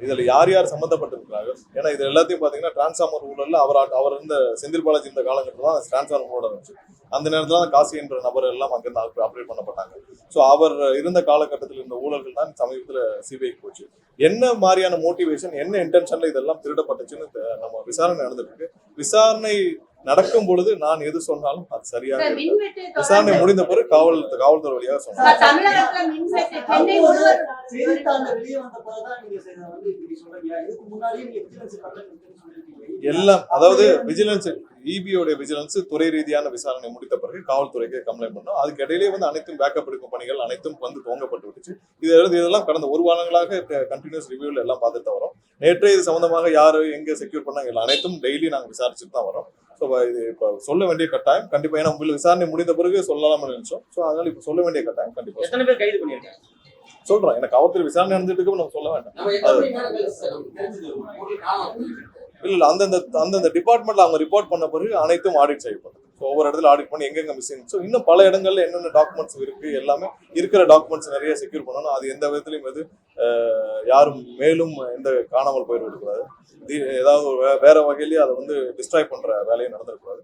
இதுல யார் யார் சம்பந்தப்பட்டிருக்கிறாங்க. ஏன்னா இது எல்லாத்தையும் பாத்தீங்கன்னா டிரான்ஸ்ஃபார்மர் ஊழல்ல அவர் இருந்த செந்தில் பாலாஜி இந்த காலகட்டத்தில் தான் டிரான்ஸ்ஃபார்மர் ஊழல் இருந்துச்சு. அந்த நேரத்தில் தான் காசி என்ற நபர் எல்லாம் அங்கிருந்து ஆப்ரேட் பண்ணப்பட்டாங்க. ஸோ அவர் இருந்த காலகட்டத்தில் இருந்த ஊழல்கள் தான் சமீபத்தில் சிபிஐக்கு போச்சு. என்ன மாதிரியான மோட்டிவேஷன், என்ன இன்டென்ஷன்ல இதெல்லாம் திருடப்பட்டுச்சுன்னு நம்ம விசாரணை நடந்துட்டு இருக்கு. விசாரணை நடக்கும் பொழுது நான் எது சொன்னாலும் அது சரியாக விசாரணை முடிந்த பிறகு காவல்துறை வழியாக சொன்னாங்க. எல்லாம் அதாவது விஜிலன்ஸ் இபியோட விஜிலன்ஸ் துறை ரீதியான விசாரணை முடித்த பிறகு காவல்துறைக்கு கம்ப்ளைண்ட் பண்ணோம். அதுக்கு இடையிலே அனைத்தும் பேக்கப் எடுக்கும் பணிகள் அனைத்தும் துவங்கப்பட்டு விட்டுச்சு. இதெல்லாம் கடந்த ஒரு வாரங்களாக கண்டினியூஸ் ரிவ்யூல எல்லாம் பார்த்துட்டு வரோம். நேற்றே இது சம்பந்தமாக யாரு எங்க செக்யூர் பண்ணாங்க அனைத்தும் டெய்லி நாங்கள் விசாரிச்சுட்டு தான் வரோம். ஸோ இது இப்போ சொல்ல வேண்டிய கட்டாயம் கண்டிப்பா. ஏன்னா உங்களுக்கு விசாரணை முடிந்த பிறகு சொல்லலாம்னு நினைச்சோம். ஸோ அதனால இப்போ சொல்ல வேண்டிய கட்டாயம் கண்டிப்பா. எத்தனை பேர் கைது பண்ணிருக்காங்க சொல்றோம். எனக்கு காவல்துறை விசாரணை நடந்துட்டு நம்ம சொல்ல வேண்டாம். இல்ல அந்தந்த டிபார்ட்மெண்ட்ல அவங்க ரிப்போர்ட் பண்ண பிறகு அனைத்தும் ஆடிட் செய்யப்படும். ஒவ்வொரு இடத்துல ஆடிட் பண்ணி எங்கெங்க மிஸ்ஸிங், ஸோ இன்னும் பல இடங்கள்ல என்னென்ன டாக்குமெண்ட்ஸ் இருக்கு எல்லாமே இருக்கிற டாக்குமெண்ட்ஸ் நிறைய செக்யூர் பண்ணணும். அது எந்த விதத்திலையும் யாரும் மேலும் எந்த காணாமல் போயிடக்கூடாது. ஏதாவது வேற வகையிலேயே அதை டிஸ்ட்ராய் பண்ற வேலையை நடந்துடக்கூடாது.